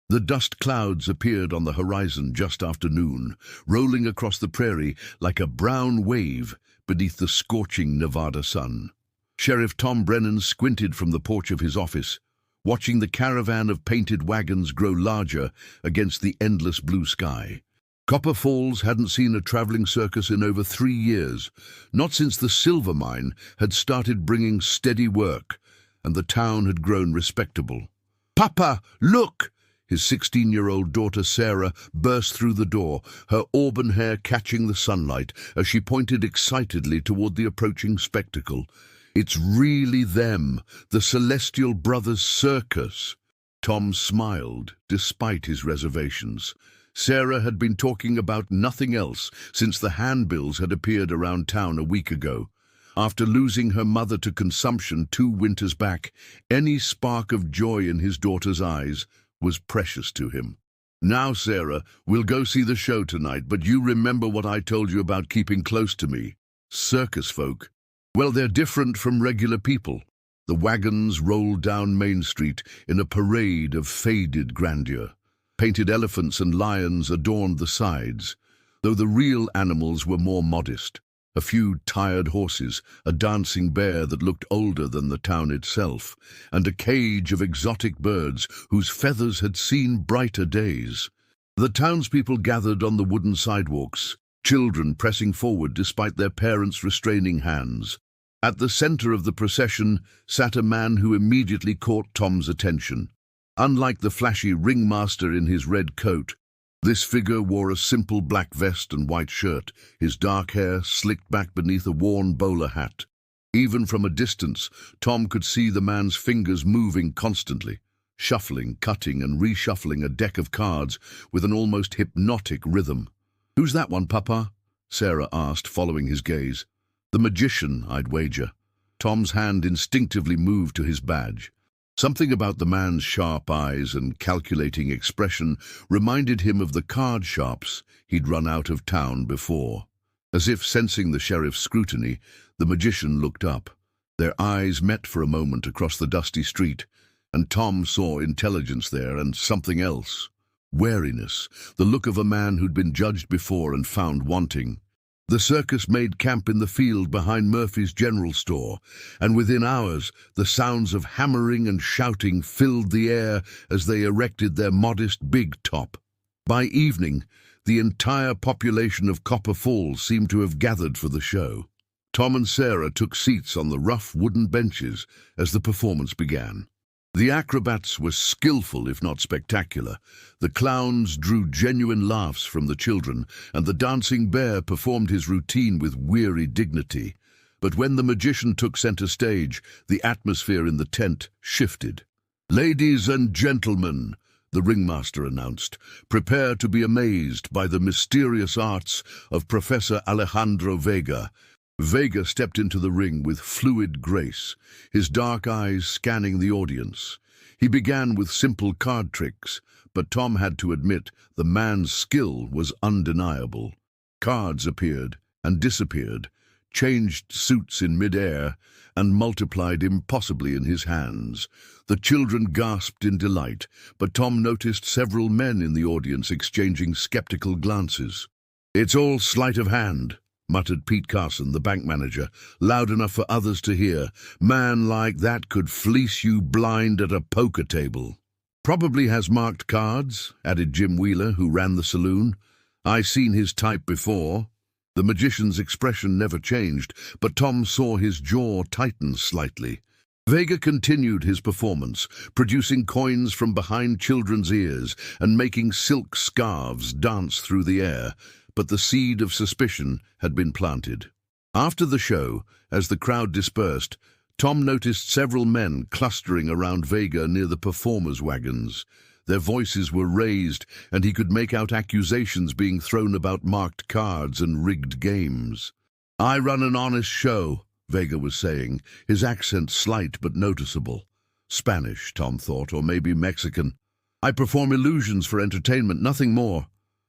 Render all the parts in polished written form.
The dust clouds appeared on the horizon just after noon, rolling across the prairie like a brown wave beneath the scorching Nevada sun. Sheriff Tom Brennan squinted from the porch of his office, watching the caravan of painted wagons grow larger against the endless blue sky. Copper Falls hadn't seen a traveling circus in over 3 years, not since the silver mine had started bringing steady work, and the town had grown respectable. "Papa, look!" His 16-year-old daughter Sarah burst through the door, her auburn hair catching the sunlight as she pointed excitedly toward the approaching spectacle. "It's really them, the Celestial Brothers Circus." Tom smiled, despite his reservations. Sarah had been talking about nothing else since the handbills had appeared around town a week ago. After losing her mother to consumption 2 winters back, any spark of joy in his daughter's eyes was precious to him. "Now, Sarah, we'll go see the show tonight, but you remember what I told you about keeping close to me. Circus folk, well, they're different from regular people." The wagons rolled down Main Street in a parade of faded grandeur. Painted elephants and lions adorned the sides, though the real animals were more modest. A few tired horses, a dancing bear that looked older than the town itself, and a cage of exotic birds whose feathers had seen brighter days. The townspeople gathered on the wooden sidewalks, children pressing forward despite their parents' restraining hands. At the center of the procession sat a man who immediately caught Tom's attention. Unlike the flashy ringmaster in his red coat, this figure wore a simple black vest and white shirt, his dark hair slicked back beneath a worn bowler hat. Even from a distance, Tom could see the man's fingers moving constantly, shuffling, cutting, and reshuffling a deck of cards with an almost hypnotic rhythm. "Who's that one, Papa?" Sarah asked, following his gaze. "The magician, I'd wager." Tom's hand instinctively moved to his badge. Something about the man's sharp eyes and calculating expression reminded him of the card sharps he'd run out of town before. As if sensing the sheriff's scrutiny, the magician looked up. Their eyes met for a moment across the dusty street, and Tom saw intelligence there and something else. Wariness, the look of a man who'd been judged before and found wanting. The circus made camp in the field behind Murphy's General Store, and within hours the sounds of hammering and shouting filled the air as they erected their modest big top. By evening, the entire population of Copper Falls seemed to have gathered for the show. Tom and Sarah took seats on the rough wooden benches as the performance began. The acrobats were skillful if not spectacular. The clowns drew genuine laughs from the children, and the dancing bear performed his routine with weary dignity. But when the magician took center stage, the atmosphere in the tent shifted. "Ladies and gentlemen," the ringmaster announced, "prepare to be amazed by the mysterious arts of Professor Alejandro Vega." Vega stepped into the ring with fluid grace, his dark eyes scanning the audience. He began with simple card tricks, but Tom had to admit the man's skill was undeniable. Cards appeared and disappeared, changed suits in mid-air, and multiplied impossibly in his hands. The children gasped in delight, but Tom noticed several men in the audience exchanging skeptical glances. "It's all sleight of hand," muttered Pete Carson, the bank manager, loud enough for others to hear. "Man like that could fleece you blind at a poker table." "Probably has marked cards," added Jim Wheeler, who ran the saloon. "I seen his type before." The magician's expression never changed, but Tom saw his jaw tighten slightly. Vega continued his performance, producing coins from behind children's ears and making silk scarves dance through the air. But the seed of suspicion had been planted. After the show, as the crowd dispersed, Tom noticed several men clustering around Vega near the performers' wagons. Their voices were raised, and he could make out accusations being thrown about marked cards and rigged games. "I run an honest show," Vega was saying, his accent slight but noticeable. Spanish, Tom thought, or maybe Mexican. "I perform illusions for entertainment, nothing more."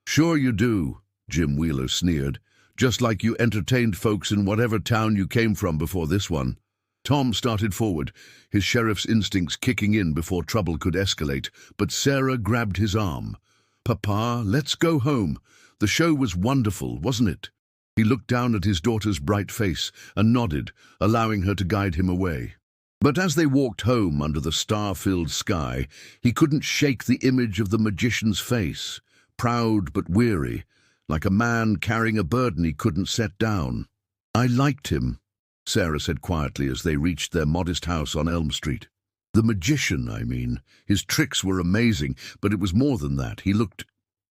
"Sure you do," Jim Wheeler sneered, "just like you entertained folks in whatever town you came from before this one." Tom started forward, his sheriff's instincts kicking in before trouble could escalate, but Sarah grabbed his arm. "Papa, let's go home. The show was wonderful, wasn't it?" He looked down at his daughter's bright face and nodded, allowing her to guide him away. But as they walked home under the star-filled sky, he couldn't shake the image of the magician's face, proud but weary, like a man carrying a burden he couldn't set down. "I liked him," Sarah said quietly as they reached their modest house on Elm Street. "The magician, I mean. His tricks were amazing, but it was more than that. He looked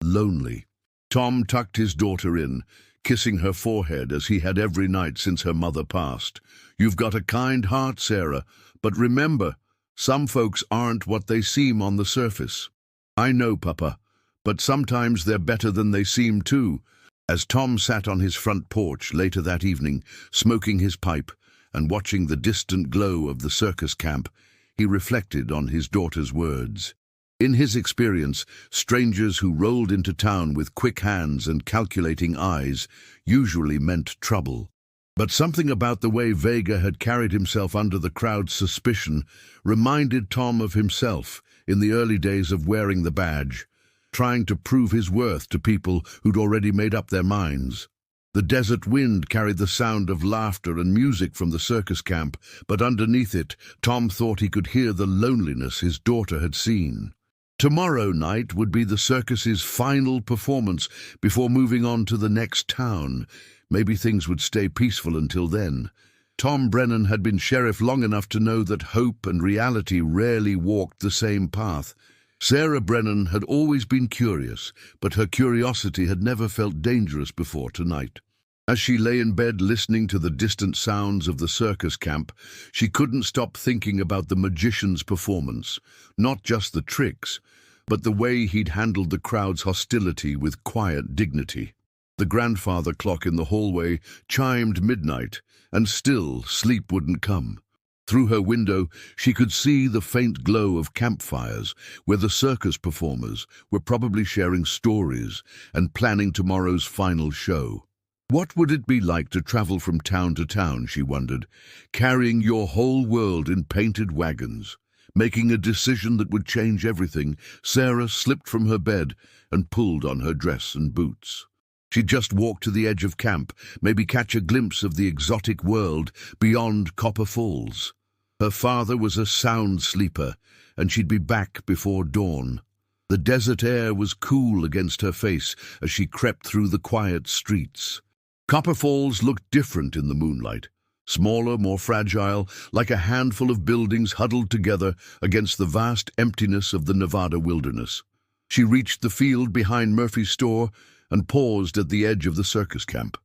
lonely." Tom tucked his daughter in, kissing her forehead as he had every night since her mother passed. "You've got a kind heart, Sarah, but remember, some folks aren't what they seem on the surface." "I know, Papa, but sometimes they're better than they seem too." As Tom sat on his front porch later that evening, smoking his pipe and watching the distant glow of the circus camp, he reflected on his daughter's words. In his experience, strangers who rolled into town with quick hands and calculating eyes usually meant trouble. But something about the way Vega had carried himself under the crowd's suspicion reminded Tom of himself in the early days of wearing the badge, trying to prove his worth to people who'd already made up their minds. The desert wind carried the sound of laughter and music from the circus camp, but underneath it, Tom thought he could hear the loneliness his daughter had seen. Tomorrow night would be the circus's final performance before moving on to the next town. Maybe things would stay peaceful until then. Tom Brennan had been sheriff long enough to know that hope and reality rarely walked the same path. Sarah Brennan had always been curious, but her curiosity had never felt dangerous before tonight. As she lay in bed listening to the distant sounds of the circus camp, she couldn't stop thinking about the magician's performance, not just the tricks, but the way he'd handled the crowd's hostility with quiet dignity. The grandfather clock in the hallway chimed midnight, and still sleep wouldn't come. Through her window, she could see the faint glow of campfires, where the circus performers were probably sharing stories and planning tomorrow's final show. What would it be like to travel from town to town, she wondered, carrying your whole world in painted wagons? Making a decision that would change everything, Sarah slipped from her bed and pulled on her dress and boots. She'd just walk to the edge of camp, maybe catch a glimpse of the exotic world beyond Copper Falls. Her father was a sound sleeper, and she'd be back before dawn. The desert air was cool against her face as she crept through the quiet streets. Copper Falls looked different in the moonlight, smaller, more fragile, like a handful of buildings huddled together against the vast emptiness of the Nevada wilderness. She reached the field behind Murphy's store and paused at the edge of the circus camp.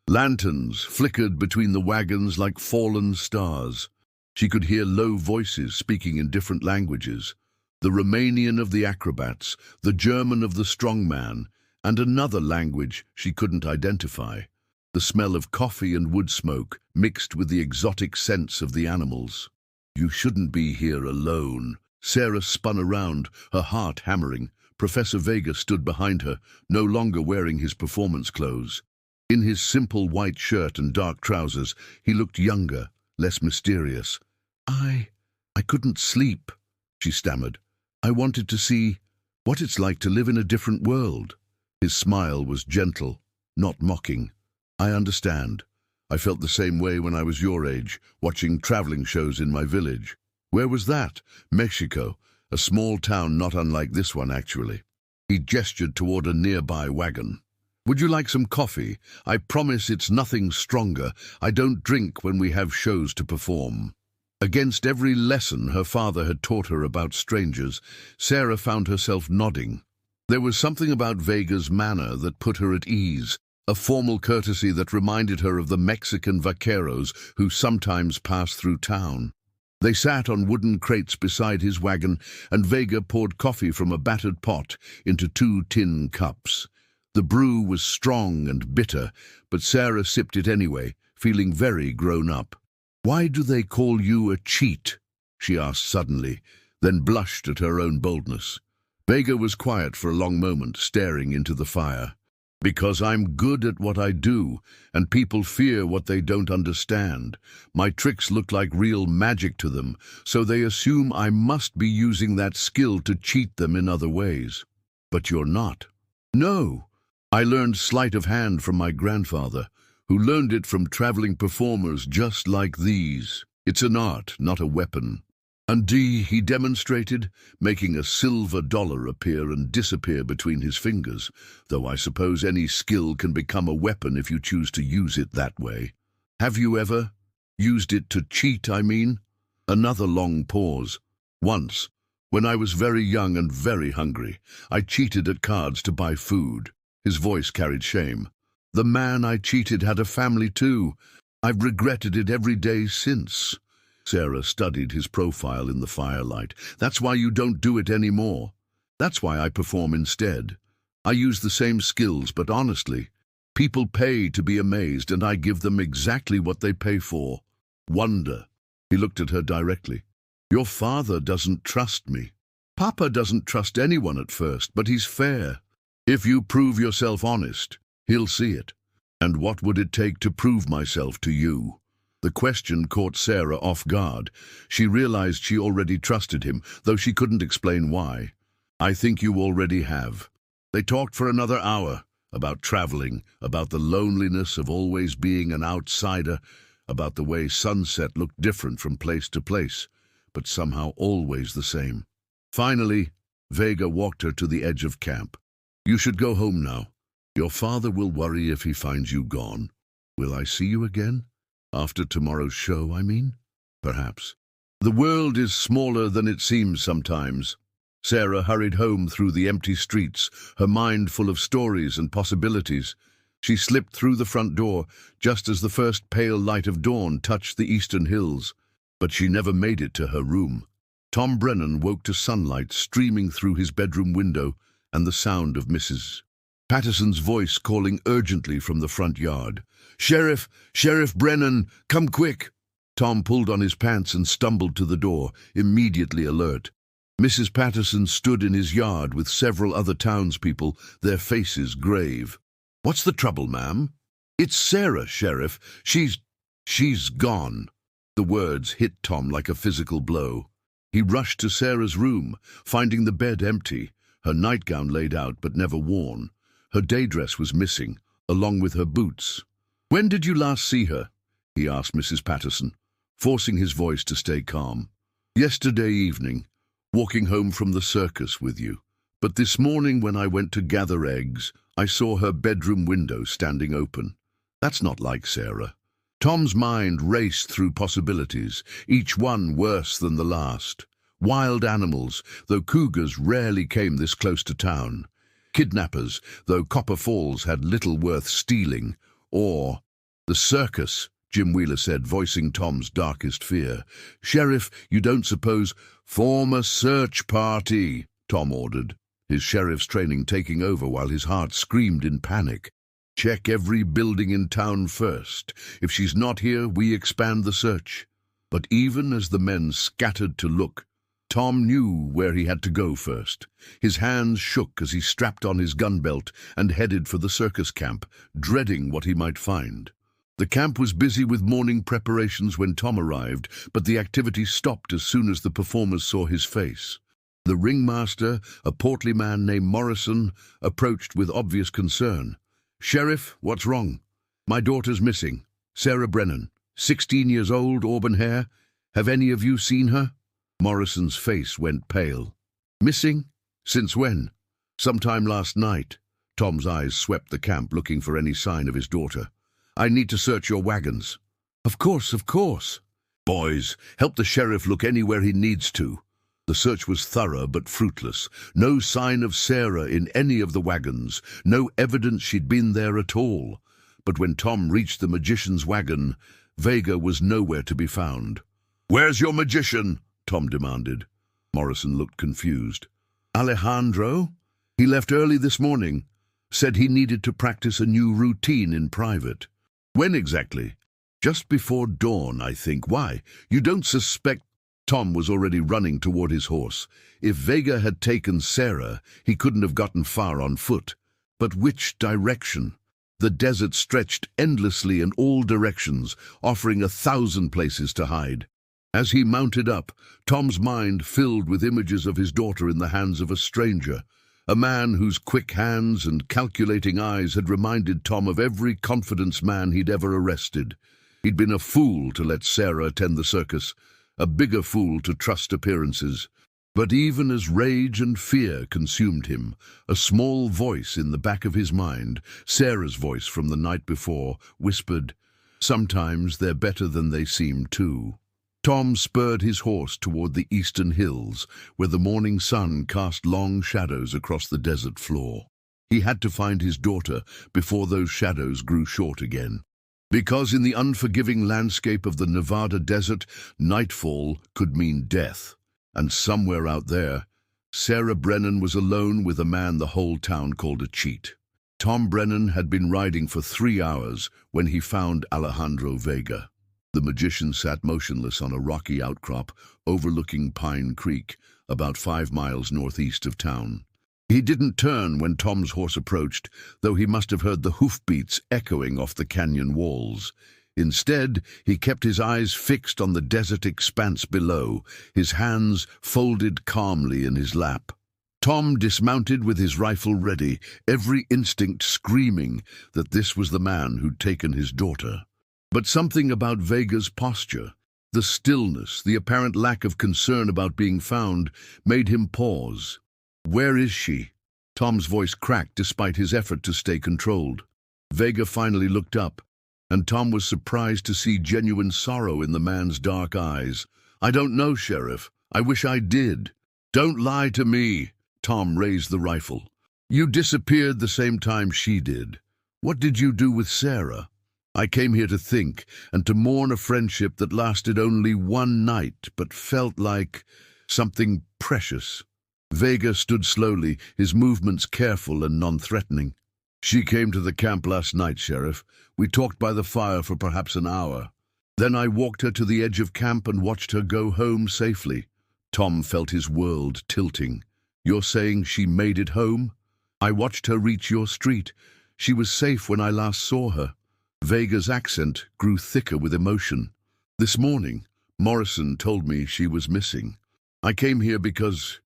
Lanterns flickered between the wagons like fallen stars. She could hear low voices speaking in different languages, the Romanian of the acrobats, the German of the strongman, and another language she couldn't identify. The smell of coffee and wood smoke mixed with the exotic scents of the animals. "You shouldn't be here alone." Sarah spun around, her heart hammering. Professor Vega stood behind her, no longer wearing his performance clothes. In his simple white shirt and dark trousers, he looked younger, less mysterious. I couldn't sleep," she stammered. "I wanted to see what it's like to live in a different world." His smile was gentle, not mocking. "I understand. I felt the same way when I was your age, watching traveling shows in my village." "Where was that?" "Mexico, a small town not unlike this one, actually." He gestured toward a nearby wagon. "Would you like some coffee? I promise it's nothing stronger. I don't drink when we have shows to perform." Against every lesson her father had taught her about strangers, Sarah found herself nodding. There was something about Vega's manner that put her at ease, a formal courtesy that reminded her of the Mexican vaqueros who sometimes passed through town. They sat on wooden crates beside his wagon, and Vega poured coffee from a battered pot into 2 tin cups. The brew was strong and bitter, but Sarah sipped it anyway, feeling very grown up. "Why do they call you a cheat?" she asked suddenly, then blushed at her own boldness. Vega was quiet for a long moment, staring into the fire. Because I'm good at what I do, and people fear what they don't understand. My tricks look like real magic to them, so they assume I must be using that skill to cheat them in other ways. But you're not. No. I learned sleight of hand from my grandfather, who learned it from traveling performers just like these. It's an art, not a weapon. And he demonstrated, making a silver dollar appear and disappear between his fingers, though I suppose any skill can become a weapon if you choose to use it that way. Have you ever used it to cheat, I mean? Another long pause. Once, when I was very young and very hungry, I cheated at cards to buy food. His voice carried shame. The man I cheated had a family too. I've regretted it every day since. Sarah studied his profile in the firelight. That's why you don't do it anymore. That's why I perform instead. I use the same skills, but honestly, people pay to be amazed, and I give them exactly what they pay for. Wonder. He looked at her directly. Your father doesn't trust me. Papa doesn't trust anyone at first, but he's fair. If you prove yourself honest, he'll see it. And what would it take to prove myself to you? The question caught Sarah off guard. She realized she already trusted him, though she couldn't explain why. I think you already have. They talked for another hour, about traveling, about the loneliness of always being an outsider, about the way sunset looked different from place to place, but somehow always the same. Finally, Vega walked her to the edge of camp. You should go home now. Your father will worry if he finds you gone. Will I see you again? After tomorrow's show, I mean? Perhaps. The world is smaller than it seems sometimes. Sarah hurried home through the empty streets, her mind full of stories and possibilities. She slipped through the front door just as the first pale light of dawn touched the eastern hills. But she never made it to her room. Tom Brennan woke to sunlight streaming through his bedroom window and the sound of Mrs. Patterson's voice calling urgently from the front yard. Sheriff! Sheriff Brennan! Come quick! Tom pulled on his pants and stumbled to the door, immediately alert. Mrs. Patterson stood in his yard with several other townspeople, their faces grave. What's the trouble, ma'am? It's Sarah, Sheriff. She's gone. The words hit Tom like a physical blow. He rushed to Sarah's room, finding the bed empty, her nightgown laid out but never worn. Her day dress was missing, along with her boots. When did you last see her? He asked Mrs. Patterson, forcing his voice to stay calm. Yesterday evening, walking home from the circus with you. But this morning when I went to gather eggs, I saw her bedroom window standing open. That's not like Sarah. Tom's mind raced through possibilities, each one worse than the last. Wild animals, though cougars rarely came this close to town. Kidnappers, though Copper Falls had little worth stealing. Or the circus, Jim Wheeler said, voicing Tom's darkest fear. Sheriff, you don't suppose... Form a search party, Tom ordered, his sheriff's training taking over while his heart screamed in panic. Check every building in town first. If she's not here, we expand the search. But even as the men scattered to look, Tom knew where he had to go first. His hands shook as he strapped on his gun belt and headed for the circus camp, dreading what he might find. The camp was busy with morning preparations when Tom arrived, but the activity stopped as soon as the performers saw his face. The ringmaster, a portly man named Morrison, approached with obvious concern. Sheriff, what's wrong? My daughter's missing. Sarah Brennan, 16 years old, auburn hair. Have any of you seen her? Morrison's face went pale. Missing? Since when? Sometime last night. Tom's eyes swept the camp looking for any sign of his daughter. I need to search your wagons. Of course, of course. Boys, help the sheriff look anywhere he needs to. The search was thorough but fruitless. No sign of Sarah in any of the wagons. No evidence she'd been there at all. But when Tom reached the magician's wagon, Vega was nowhere to be found. Where's your magician? Tom demanded. Morrison looked confused. Alejandro? He left early this morning. Said he needed to practice a new routine in private. When exactly? Just before dawn, I think. Why? You don't suspect... Tom was already running toward his horse. If Vega had taken Sarah, he couldn't have gotten far on foot. But which direction? The desert stretched endlessly in all directions, offering 1,000 places to hide. As he mounted up, Tom's mind filled with images of his daughter in the hands of a stranger, a man whose quick hands and calculating eyes had reminded Tom of every confidence man he'd ever arrested. He'd been a fool to let Sarah attend the circus, a bigger fool to trust appearances. But even as rage and fear consumed him, a small voice in the back of his mind, Sarah's voice from the night before, whispered, "Sometimes they're better than they seem too." Tom spurred his horse toward the eastern hills, where the morning sun cast long shadows across the desert floor. He had to find his daughter before those shadows grew short again. Because in the unforgiving landscape of the Nevada desert, nightfall could mean death. And somewhere out there, Sarah Brennan was alone with a man the whole town called a cheat. Tom Brennan had been riding for 3 hours when he found Alejandro Vega. The magician sat motionless on a rocky outcrop overlooking Pine Creek, about 5 miles northeast of town. He didn't turn when Tom's horse approached, though he must have heard the hoofbeats echoing off the canyon walls. Instead, he kept his eyes fixed on the desert expanse below, his hands folded calmly in his lap. Tom dismounted with his rifle ready, every instinct screaming that this was the man who'd taken his daughter. But something about Vega's posture, the stillness, the apparent lack of concern about being found, made him pause. "Where is she?" Tom's voice cracked despite his effort to stay controlled. Vega finally looked up, and Tom was surprised to see genuine sorrow in the man's dark eyes. "I don't know, Sheriff. I wish I did." "Don't lie to me." Tom raised the rifle. "You disappeared the same time she did. What did you do with Sarah?" "I came here to think and to mourn a friendship that lasted only 1 night, but felt like something precious." Vega stood slowly, his movements careful and non-threatening. "She came to the camp last night, Sheriff. We talked by the fire for perhaps an hour. Then I walked her to the edge of camp and watched her go home safely." Tom felt his world tilting. "You're saying she made it home?" "I watched her reach your street. She was safe when I last saw her." Vega's accent grew thicker with emotion. "This morning, Morrison told me she was missing. I came here because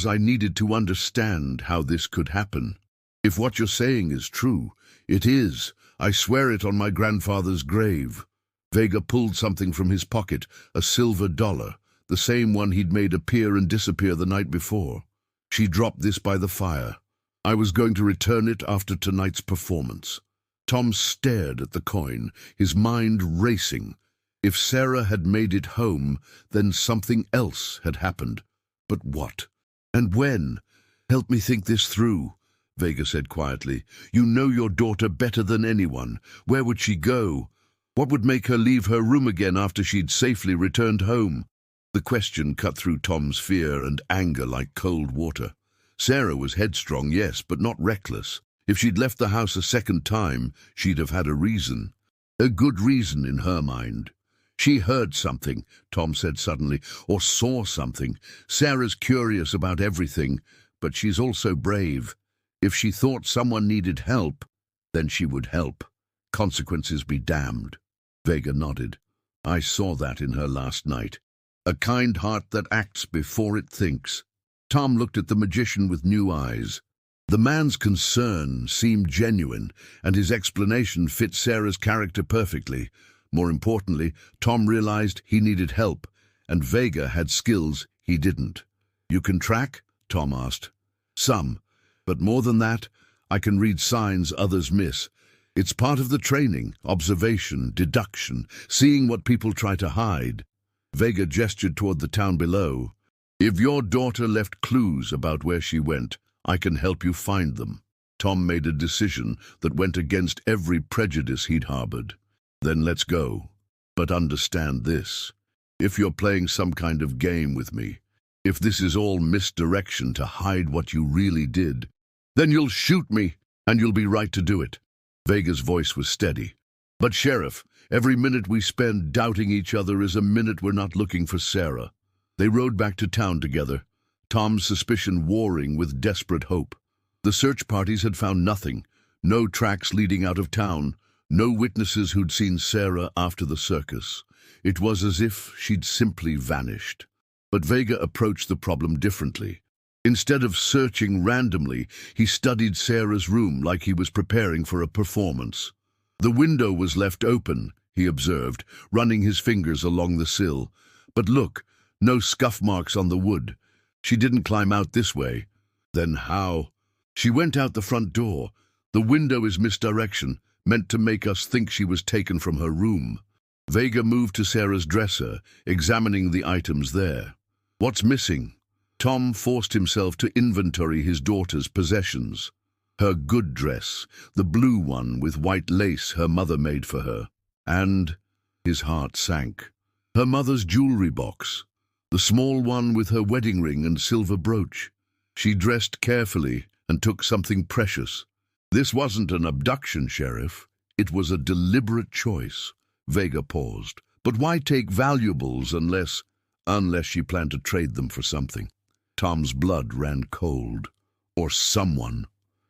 I needed to understand how this could happen. If what you're saying is true, it is. I swear it on my grandfather's grave." Vega pulled something from his pocket, a silver dollar, the same one he'd made appear and disappear the night before. "She dropped this by the fire. I was going to return it after tonight's performance." Tom stared at the coin, his mind racing. If Sarah had made it home, then something else had happened. But what? And when? "Help me think this through," Vega said quietly. "You know your daughter better than anyone. Where would she go? What would make her leave her room again after she'd safely returned home?" The question cut through Tom's fear and anger like cold water. Sarah was headstrong, yes, but not reckless. If she'd left the house a second time, she'd have had a reason. A good reason in her mind. "She heard something," Tom said suddenly, "or saw something. Sarah's curious about everything, but she's also brave. If she thought someone needed help, then she would help. Consequences be damned." Vega nodded. "I saw that in her last night. A kind heart that acts before it thinks." Tom looked at the magician with new eyes. The man's concern seemed genuine, and his explanation fit Sarah's character perfectly. More importantly, Tom realized he needed help, and Vega had skills he didn't. "You can track?" Tom asked. "Some. But more than that, I can read signs others miss. It's part of the training, observation, deduction, seeing what people try to hide." Vega gestured toward the town below. "If your daughter left clues about where she went, I can help you find them." Tom made a decision that went against every prejudice he'd harbored. "Then let's go. But understand this. If you're playing some kind of game with me, if this is all misdirection to hide what you really did, then you'll shoot me, and you'll be right to do it." Vega's voice was steady. "But Sheriff, every minute we spend doubting each other is a minute we're not looking for Sarah." They rode back to town together, Tom's suspicion warring with desperate hope. The search parties had found nothing. No tracks leading out of town. No witnesses who'd seen Sarah after the circus. It was as if she'd simply vanished. But Vega approached the problem differently. Instead of searching randomly, he studied Sarah's room like he was preparing for a performance. The window was left open, he observed, running his fingers along the sill. But look, no scuff marks on the wood. She didn't climb out this way. Then how? She went out the front door. The window is misdirection, meant to make us think she was taken from her room. Vega moved to Sarah's dresser, examining the items there. What's missing? Tom forced himself to inventory his daughter's possessions. Her good dress, the blue one with white lace her mother made for her. And his heart sank. Her mother's jewelry box, the small one with her wedding ring and silver brooch. She dressed carefully and took something precious. This wasn't an abduction, Sheriff. It was a deliberate choice. Vega paused. But why take valuables unless she planned to trade them for something? Tom's blood ran cold. Or someone.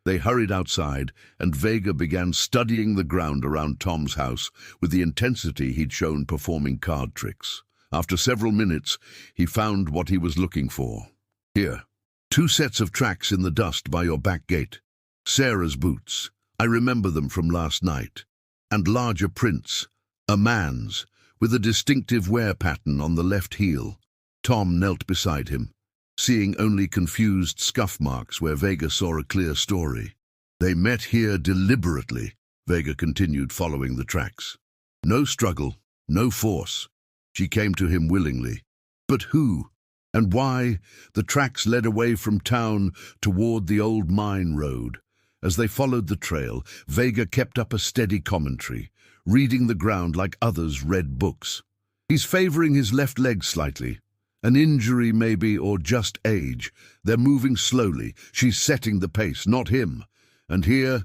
They hurried outside, and Vega began studying the ground around Tom's house with the intensity he'd shown performing card tricks. After several minutes, he found what he was looking for. Here, 2 sets of tracks in the dust by your back gate. Sarah's boots. I remember them from last night. And larger prints. A man's, with a distinctive wear pattern on the left heel. Tom knelt beside him, seeing only confused scuff marks where Vega saw a clear story. They met here deliberately, Vega continued, following the tracks. No struggle, no force. She came to him willingly. But who? And why? The tracks led away from town toward the old mine road. As they followed the trail, Vega kept up a steady commentary, reading the ground like others read books. He's favoring his left leg slightly. An injury maybe, or just age. They're moving slowly. She's setting the pace, not him. And here,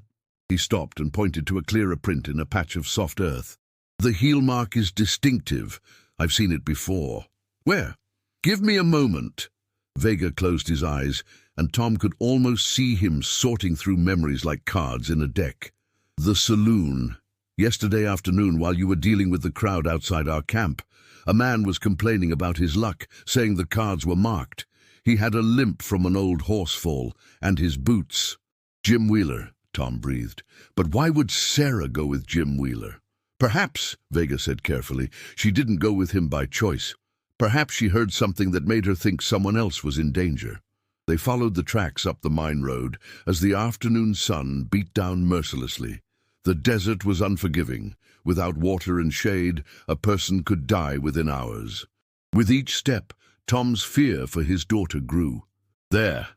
he stopped and pointed to a clearer print in a patch of soft earth. The heel mark is distinctive. I've seen it before. Where? Give me a moment. Vega closed his eyes, and Tom could almost see him sorting through memories like cards in a deck. The saloon. Yesterday afternoon, while you were dealing with the crowd outside our camp, a man was complaining about his luck, saying the cards were marked. He had a limp from an old horse fall, and his boots. Jim Wheeler, Tom breathed. But why would Sarah go with Jim Wheeler? Perhaps, Vega said carefully, she didn't go with him by choice. Perhaps she heard something that made her think someone else was in danger. They followed the tracks up the mine road as the afternoon sun beat down mercilessly. The desert was unforgiving. Without water and shade, a person could die within hours. With each step, Tom's fear for his daughter grew. There,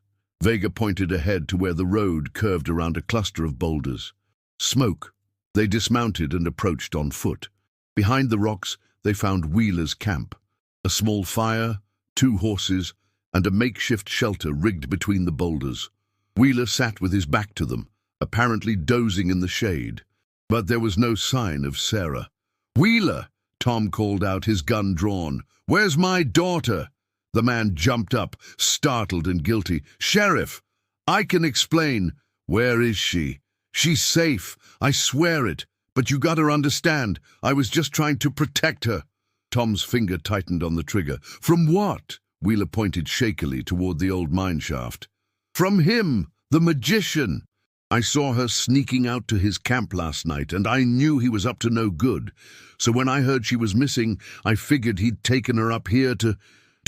Vega pointed ahead to where the road curved around a cluster of boulders. Smoke. They dismounted and approached on foot. Behind the rocks, they found Wheeler's camp. A small fire, 2 horses, and a makeshift shelter rigged between the boulders. Wheeler sat with his back to them, apparently dozing in the shade. But there was no sign of Sarah. "Wheeler!" Tom called out, his gun drawn. "Where's my daughter?" The man jumped up, startled and guilty. "Sheriff, I can explain." "Where is she?" "She's safe, I swear it. But you gotta understand, I was just trying to protect her." Tom's finger tightened on the trigger. "From what?" Wheeler pointed shakily toward the old mine shaft. "From him, the magician. I saw her sneaking out to his camp last night, and I knew he was up to no good. So when I heard she was missing, I figured he'd taken her up here to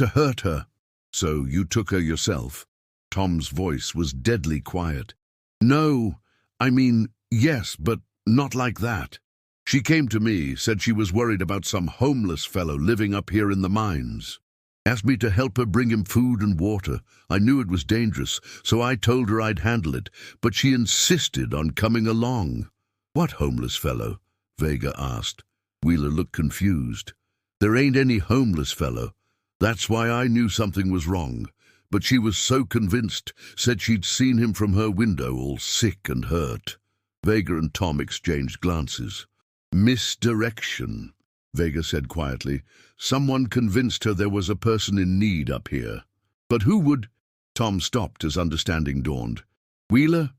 hurt her." "So you took her yourself?" Tom's voice was deadly quiet. "No, I mean, yes, but not like that. She came to me, said she was worried about some homeless fellow living up here in the mines. Asked me to help her bring him food and water. I knew it was dangerous, so I told her I'd handle it, but she insisted on coming along." "What homeless fellow?" Vega asked. Wheeler looked confused. "There ain't any homeless fellow. That's why I knew something was wrong. But she was so convinced, said she'd seen him from her window, all sick and hurt." Vega and Tom exchanged glances. "Misdirection," Vega said quietly. "Someone convinced her there was a person in need up here." "But who would—" Tom stopped as understanding dawned. Wheeler,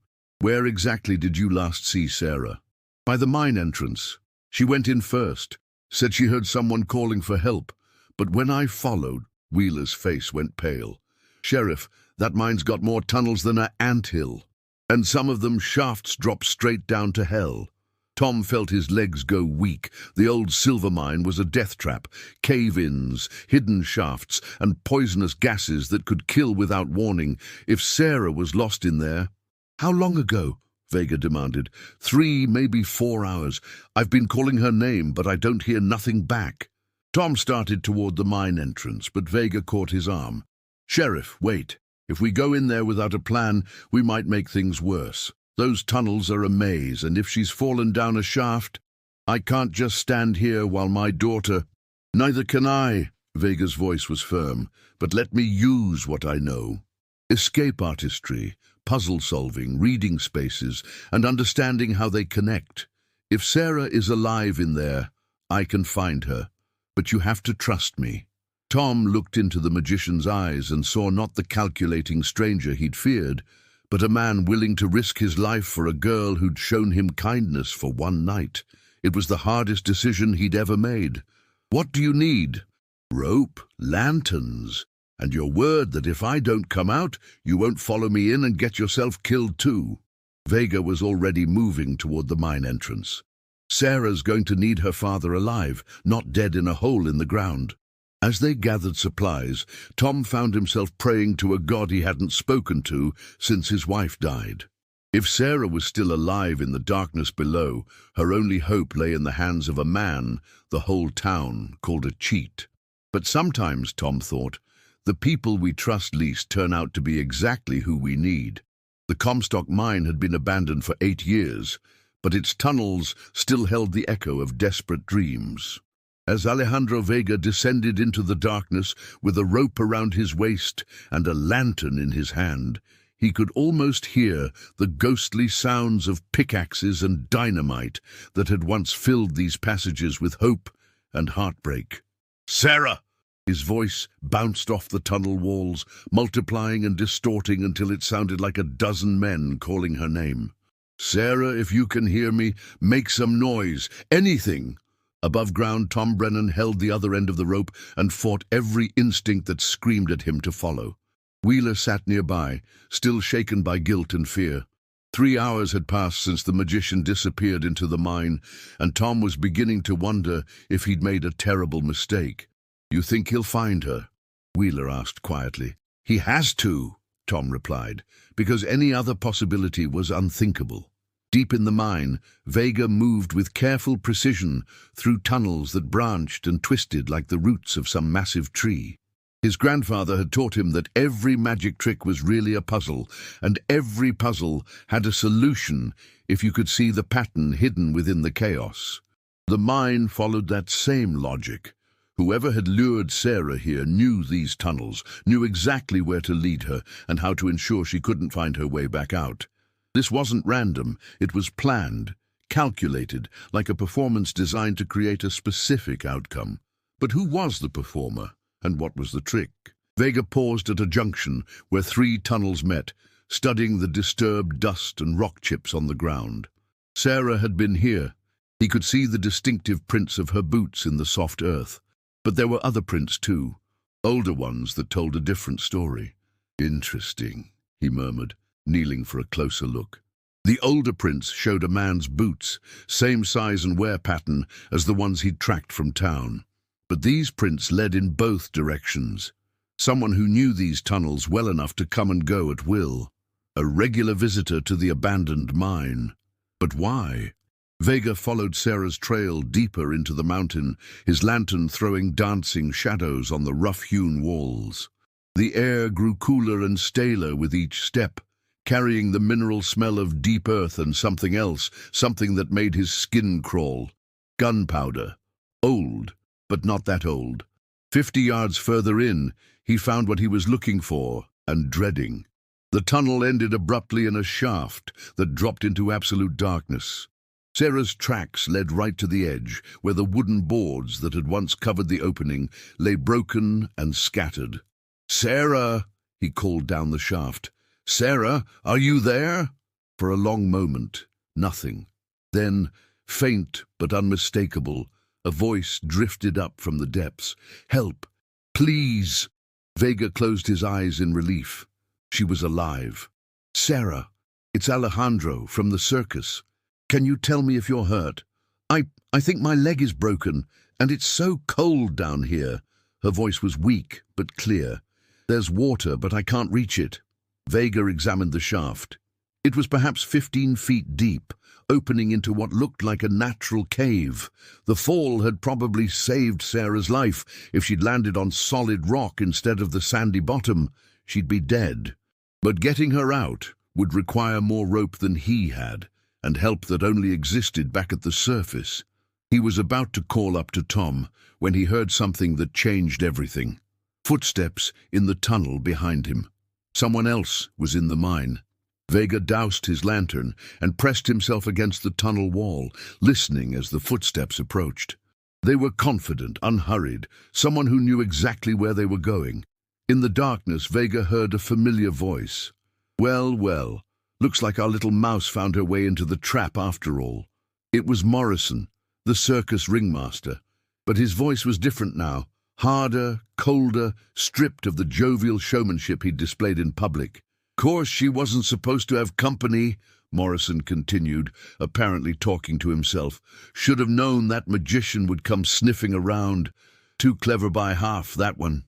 where exactly did you last see Sarah? By the mine entrance. She went in first, said she heard someone calling for help, but when I followed, Wheeler's face went pale. Sheriff, that mine's got more tunnels than an anthill, and some of them shafts drop straight down to hell. Tom felt his legs go weak. The old silver mine was a death trap, cave-ins, hidden shafts, and poisonous gases that could kill without warning. If Sarah was lost in there— How long ago? Vega demanded. 3, maybe 4 hours. I've been calling her name, but I don't hear nothing back. Tom started toward the mine entrance, but Vega caught his arm. Sheriff, wait. If we go in there without a plan, we might make things worse. Those tunnels are a maze, and if she's fallen down a shaft, I can't just stand here while my daughter— Neither can I, Vega's voice was firm, but let me use what I know. Escape artistry, puzzle solving, reading spaces, and understanding how they connect. If Sarah is alive in there, I can find her, but you have to trust me. Tom looked into the magician's eyes and saw not the calculating stranger he'd feared, but a man willing to risk his life for a girl who'd shown him kindness for one night. It was the hardest decision he'd ever made. What do you need? Rope, lanterns, and your word that if I don't come out, you won't follow me in and get yourself killed too. Vega was already moving toward the mine entrance. Sarah's going to need her father alive, not dead in a hole in the ground. As they gathered supplies, Tom found himself praying to a god he hadn't spoken to since his wife died. If Sarah was still alive in the darkness below, her only hope lay in the hands of a man the whole town called a cheat. But sometimes, Tom thought, the people we trust least turn out to be exactly who we need. The Comstock mine had been abandoned for 8 years, but its tunnels still held the echo of desperate dreams. As Alejandro Vega descended into the darkness with a rope around his waist and a lantern in his hand, he could almost hear the ghostly sounds of pickaxes and dynamite that had once filled these passages with hope and heartbreak. Sarah! His voice bounced off the tunnel walls, multiplying and distorting until it sounded like a dozen men calling her name. Sarah, if you can hear me, make some noise, anything! Above ground, Tom Brennan held the other end of the rope and fought every instinct that screamed at him to follow. Wheeler sat nearby, still shaken by guilt and fear. 3 hours had passed since the magician disappeared into the mine, and Tom was beginning to wonder if he'd made a terrible mistake. You think he'll find her? Wheeler asked quietly. He has to, Tom replied, because any other possibility was unthinkable. Deep in the mine, Vega moved with careful precision through tunnels that branched and twisted like the roots of some massive tree. His grandfather had taught him that every magic trick was really a puzzle, and every puzzle had a solution if you could see the pattern hidden within the chaos. The mine followed that same logic. Whoever had lured Sarah here knew these tunnels, knew exactly where to lead her and how to ensure she couldn't find her way back out. This wasn't random, it was planned, calculated, like a performance designed to create a specific outcome. But who was the performer, and what was the trick? Vega paused at a junction where 3 tunnels met, studying the disturbed dust and rock chips on the ground. Sarah had been here. He could see the distinctive prints of her boots in the soft earth. But there were other prints too, older ones that told a different story. Interesting, he murmured, kneeling for a closer look. The older prints showed a man's boots, same size and wear pattern as the ones he'd tracked from town. But these prints led in both directions. Someone who knew these tunnels well enough to come and go at will. A regular visitor to the abandoned mine. But why? Vega followed Sarah's trail deeper into the mountain, his lantern throwing dancing shadows on the rough-hewn walls. The air grew cooler and staler with each step, carrying the mineral smell of deep earth and something else, something that made his skin crawl. Gunpowder. Old, but not that old. 50 yards further in, he found what he was looking for and dreading. The tunnel ended abruptly in a shaft that dropped into absolute darkness. Sarah's tracks led right to the edge, where the wooden boards that had once covered the opening lay broken and scattered. "Sarah!" he called down the shaft. Sarah, are you there? For a long moment, nothing. Then, faint but unmistakable, a voice drifted up from the depths. Help! Please! Vega closed his eyes in relief. She was alive. Sarah, it's Alejandro from the circus. Can you tell me if you're hurt? I think my leg is broken, and it's so cold down here. Her voice was weak but clear. There's water, but I can't reach it. Vega examined the shaft. It was perhaps 15 feet deep, opening into what looked like a natural cave. The fall had probably saved Sarah's life. If she'd landed on solid rock instead of the sandy bottom, she'd be dead. But getting her out would require more rope than he had, and help that only existed back at the surface. He was about to call up to Tom when he heard something that changed everything. Footsteps in the tunnel behind him. Someone else was in the mine. Vega doused his lantern and pressed himself against the tunnel wall, listening as the footsteps approached. They were confident, unhurried, someone who knew exactly where they were going. In the darkness, Vega heard a familiar voice. Well, well, looks like our little mouse found her way into the trap after all. It was Morrison, the circus ringmaster, but his voice was different now, harder, colder, stripped of the jovial showmanship he'd displayed in public. Course she wasn't supposed to have company, Morrison continued, apparently talking to himself. Should have known that magician would come sniffing around. Too clever by half, that one.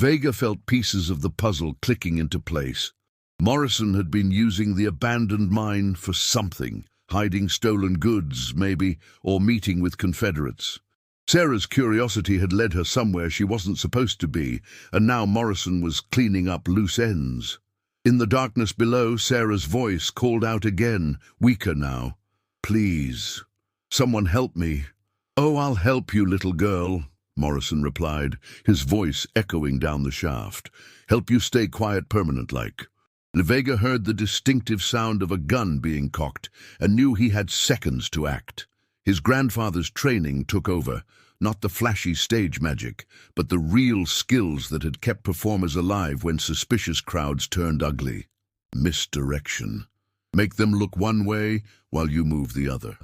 Vega felt pieces of the puzzle clicking into place. Morrison had been using the abandoned mine for something, hiding stolen goods, maybe, or meeting with Confederates. Sarah's curiosity had led her somewhere she wasn't supposed to be, and now Morrison was cleaning up loose ends. In the darkness below, Sarah's voice called out again, weaker now. Please, someone help me. Oh, I'll help you, little girl, Morrison replied, his voice echoing down the shaft. Help you stay quiet permanent-like. Vega heard the distinctive sound of a gun being cocked and knew he had seconds to act. His grandfather's training took over, not the flashy stage magic, but the real skills that had kept performers alive when suspicious crowds turned ugly. Misdirection. Make them look one way while you move the other.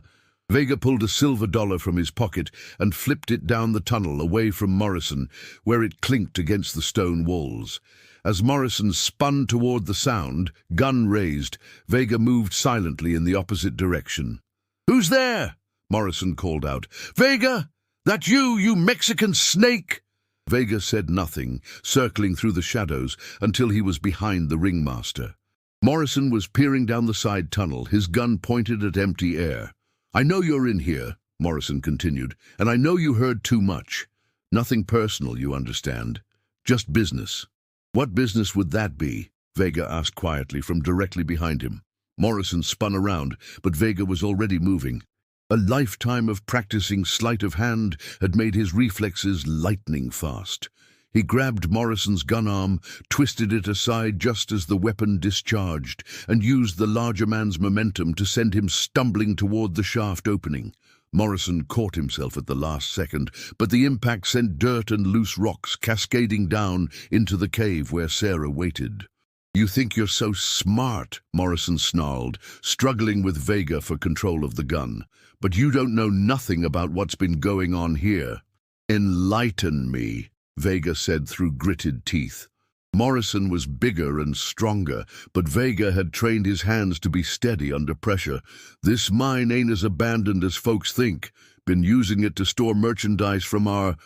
Vega pulled a silver dollar from his pocket and flipped it down the tunnel away from Morrison, where it clinked against the stone walls. As Morrison spun toward the sound, gun raised, Vega moved silently in the opposite direction. "Who's there?" Morrison called out. "Vega! That you Mexican snake!" Vega said nothing, circling through the shadows until he was behind the ringmaster. Morrison was peering down the side tunnel, his gun pointed at empty air. "I know you're in here," Morrison continued, "and I know you heard too much. Nothing personal, you understand. Just business." "What business would that be?" Vega asked quietly from directly behind him. Morrison spun around, but Vega was already moving. A lifetime of practicing sleight of hand had made his reflexes lightning fast. He grabbed Morrison's gun arm, twisted it aside just as the weapon discharged, and used the larger man's momentum to send him stumbling toward the shaft opening. Morrison caught himself at the last second, but the impact sent dirt and loose rocks cascading down into the cave where Sarah waited. "You think you're so smart," Morrison snarled, struggling with Vega for control of the gun. "But you don't know nothing about what's been going on here." "Enlighten me," Vega said through gritted teeth. Morrison was bigger and stronger, but Vega had trained his hands to be steady under pressure. "This mine ain't as abandoned as folks think. Been using it to store merchandise from our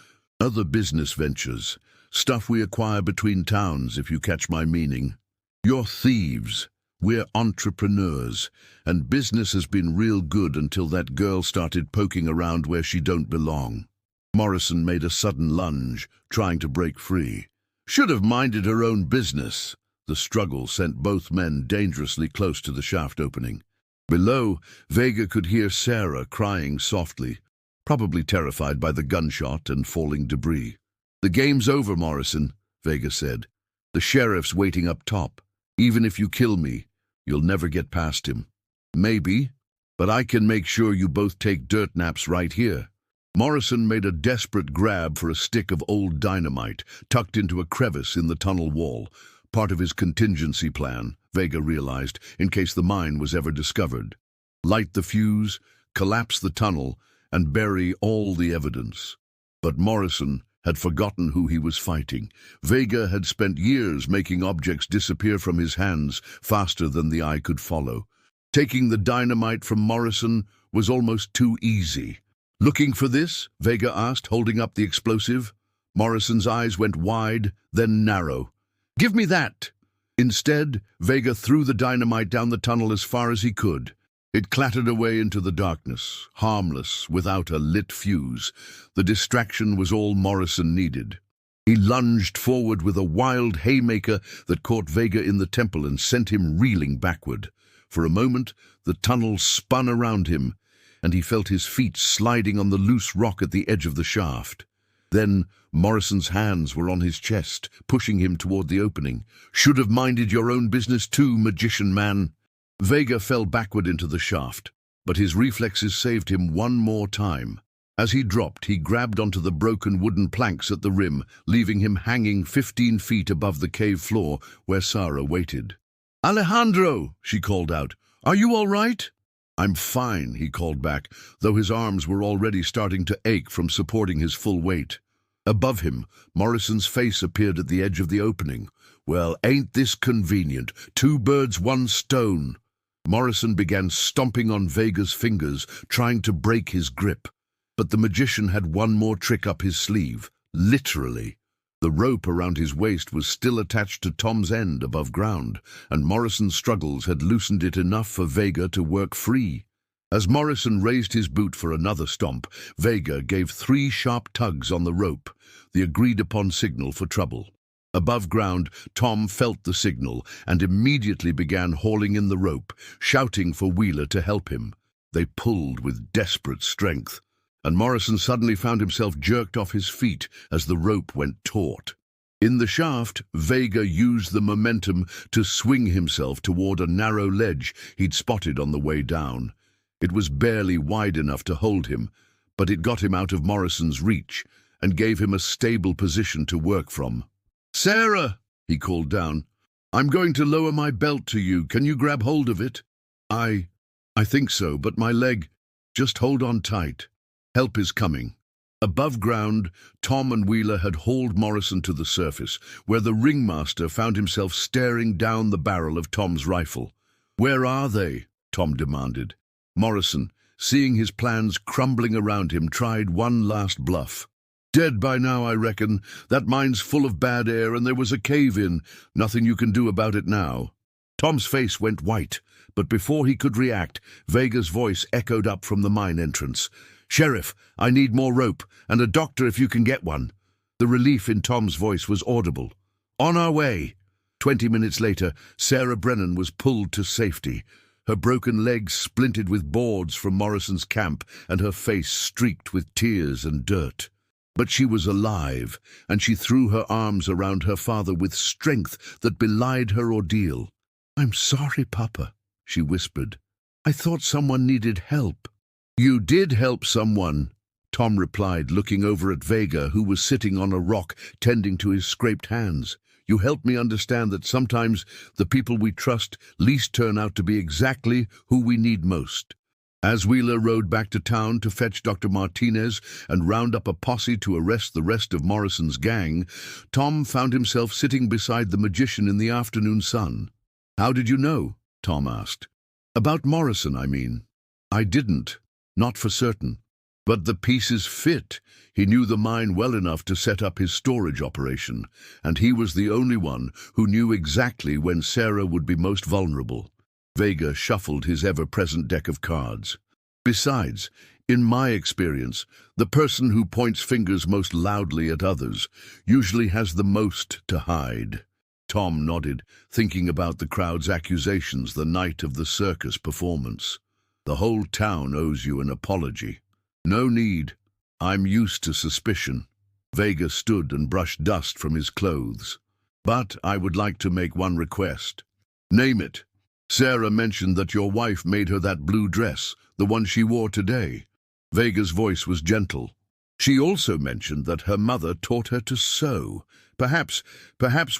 other business ventures. Stuff we acquire between towns, if you catch my meaning. You're thieves. We're entrepreneurs, and business has been real good until that girl started poking around where she don't belong." Morrison made a sudden lunge, trying to break free. "Should have minded her own business." The struggle sent both men dangerously close to the shaft opening. Below, Vega could hear Sarah crying softly, probably terrified by the gunshot and falling debris. "The game's over, Morrison," Vega said. "The sheriff's waiting up top. Even if you kill me, you'll never get past him." "Maybe, but I can make sure you both take dirt naps right here." Morrison made a desperate grab for a stick of old dynamite tucked into a crevice in the tunnel wall. part of his contingency plan, Vega realized, in case the mine was ever discovered. Light the fuse, collapse the tunnel, and bury all the evidence. But Morrison had forgotten who he was fighting. Vega had spent years making objects disappear from his hands faster than the eye could follow. Taking the dynamite from Morrison was almost too easy. "Looking for this?" Vega asked, holding up the explosive. Morrison's eyes went wide, then narrow. "Give me that!" Instead, Vega threw the dynamite down the tunnel as far as he could. It clattered away into the darkness, harmless, without a lit fuse. The distraction was all Morrison needed. He lunged forward with a wild haymaker that caught Vega in the temple and sent him reeling backward. For a moment, the tunnel spun around him, and he felt his feet sliding on the loose rock at the edge of the shaft. Then Morrison's hands were on his chest, pushing him toward the opening. "Should have minded your own business too, magician man." Vega fell backward into the shaft, but his reflexes saved him one more time. As he dropped, he grabbed onto the broken wooden planks at the rim, leaving him hanging 15 feet above the cave floor where Sarah waited. "Alejandro!" she called out. "Are you all right?" "I'm fine," he called back, though his arms were already starting to ache from supporting his full weight. Above him, Morrison's face appeared at the edge of the opening. "Well, ain't this convenient? 2 birds, 1 stone." Morrison began stomping on Vega's fingers, trying to break his grip. But the magician had one more trick up his sleeve, literally. The rope around his waist was still attached to Tom's end above ground, and Morrison's struggles had loosened it enough for Vega to work free. As Morrison raised his boot for another stomp, Vega gave 3 sharp tugs on the rope, the agreed-upon signal for trouble. Above ground, Tom felt the signal and immediately began hauling in the rope, shouting for Wheeler to help him. They pulled with desperate strength, and Morrison suddenly found himself jerked off his feet as the rope went taut. In the shaft, Vega used the momentum to swing himself toward a narrow ledge he'd spotted on the way down. It was barely wide enough to hold him, but it got him out of Morrison's reach and gave him a stable position to work from. "Sarah," he called down, "I'm going to lower my belt to you. Can you grab hold of it?" I think so, but my leg..." "Just hold on tight. Help is coming." Above ground, Tom and Wheeler had hauled Morrison to the surface, where the ringmaster found himself staring down the barrel of Tom's rifle. "Where are they?" Tom demanded. Morrison, seeing his plans crumbling around him, tried one last bluff. "Dead by now, I reckon. That mine's full of bad air and there was a cave-in. Nothing you can do about it now." Tom's face went white, but before he could react, Vega's voice echoed up from the mine entrance. "Sheriff, I need more rope, and a doctor if you can get one." The relief in Tom's voice was audible. "On our way." 20 minutes later, Sarah Brennan was pulled to safety. Her broken legs splintered with boards from Morrison's camp, and her face streaked with tears and dirt. But she was alive, and she threw her arms around her father with strength that belied her ordeal. "I'm sorry, Papa," she whispered. "I thought someone needed help." "You did help someone," Tom replied, looking over at Vega, who was sitting on a rock tending to his scraped hands. "You helped me understand that sometimes the people we trust least turn out to be exactly who we need most." As Wheeler rode back to town to fetch Dr. Martinez and round up a posse to arrest the rest of Morrison's gang, Tom found himself sitting beside the magician in the afternoon sun. "How did you know?" Tom asked. "About Morrison, I mean." "I didn't. Not for certain. But the pieces fit. He knew the mine well enough to set up his storage operation, and he was the only one who knew exactly when Sarah would be most vulnerable." Vega shuffled his ever-present deck of cards. "Besides, in my experience, the person who points fingers most loudly at others usually has the most to hide." Tom nodded, thinking about the crowd's accusations the night of the circus performance. "The whole town owes you an apology." "No need. I'm used to suspicion." Vega stood and brushed dust from his clothes. "But I would like to make one request." "Name it." "Sarah mentioned that your wife made her that blue dress, the one she wore today." Vega's voice was gentle. She also mentioned that her mother taught her to sew. Perhaps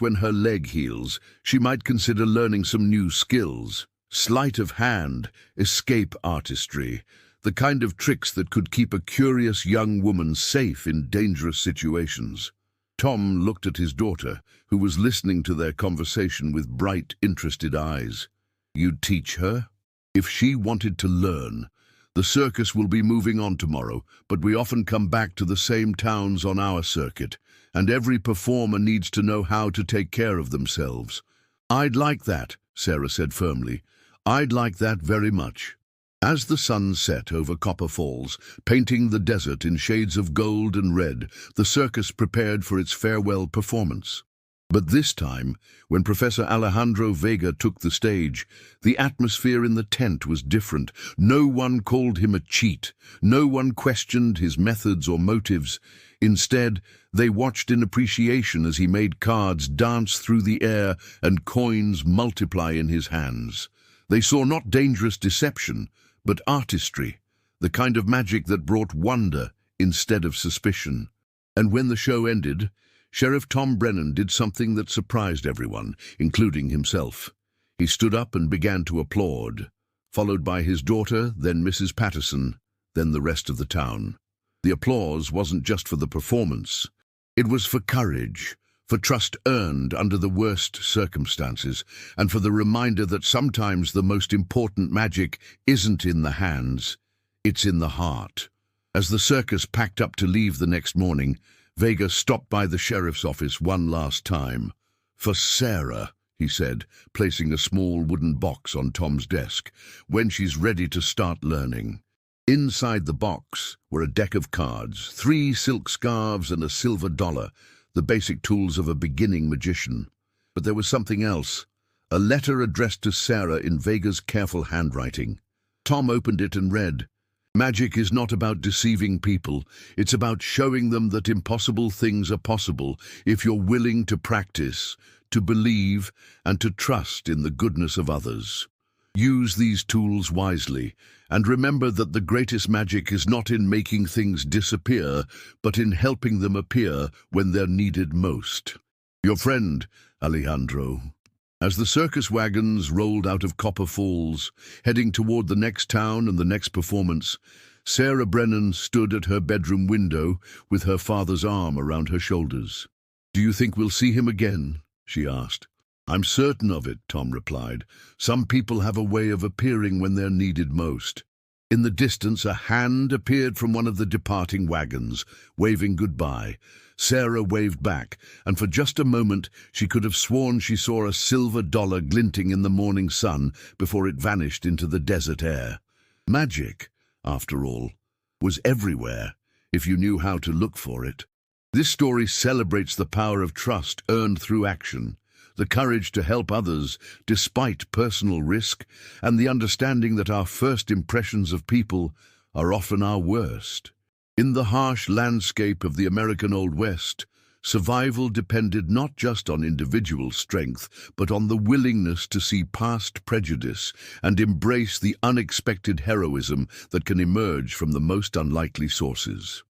when her leg heals, she might consider learning some new skills. Sleight of hand, escape artistry, the kind of tricks that could keep a curious young woman safe in dangerous situations. Tom looked at his daughter, who was listening to their conversation with bright, interested eyes. "You'd teach her?" "If she wanted to learn. The circus will be moving on tomorrow, but we often come back to the same towns on our circuit, and every performer needs to know how to take care of themselves." "I'd like that," Sarah said firmly. "I'd like that very much." As the sun set over Copper Falls, painting the desert in shades of gold and red, the circus prepared for its farewell performance. But this time, when Professor Alejandro Vega took the stage, the atmosphere in the tent was different. No one called him a cheat. No one questioned his methods or motives. Instead, they watched in appreciation as he made cards dance through the air and coins multiply in his hands. They saw not dangerous deception, but artistry, the kind of magic that brought wonder instead of suspicion. And when the show ended, Sheriff Tom Brennan did something that surprised everyone, including himself. He stood up and began to applaud, followed by his daughter, then Mrs. Patterson, then the rest of the town. The applause wasn't just for the performance. It was for courage, for trust earned under the worst circumstances, and for the reminder that sometimes the most important magic isn't in the hands, it's in the heart. As the circus packed up to leave the next morning, Vega stopped by the sheriff's office one last time. "For Sarah," he said, placing a small wooden box on Tom's desk, "when she's ready to start learning." Inside the box were a deck of cards, 3 silk scarves and a silver dollar, the basic tools of a beginning magician. But there was something else, a letter addressed to Sarah in Vega's careful handwriting. Tom opened it and read, "Magic is not about deceiving people. It's about showing them that impossible things are possible if you're willing to practice, to believe, and to trust in the goodness of others. Use these tools wisely, and remember that the greatest magic is not in making things disappear, but in helping them appear when they're needed most. Your friend, Alejandro." As the circus wagons rolled out of Copper Falls, heading toward the next town and the next performance, Sarah Brennan stood at her bedroom window with her father's arm around her shoulders. "Do you think we'll see him again?" she asked. "I'm certain of it," Tom replied. "Some people have a way of appearing when they're needed most." In the distance, a hand appeared from one of the departing wagons, waving goodbye. Sarah waved back, and for just a moment she could have sworn she saw a silver dollar glinting in the morning sun before it vanished into the desert air. Magic, after all, was everywhere, if you knew how to look for it. This story celebrates the power of trust earned through action, the courage to help others despite personal risk, and the understanding that our first impressions of people are often our worst. In the harsh landscape of the American Old West, survival depended not just on individual strength, but on the willingness to see past prejudice and embrace the unexpected heroism that can emerge from the most unlikely sources.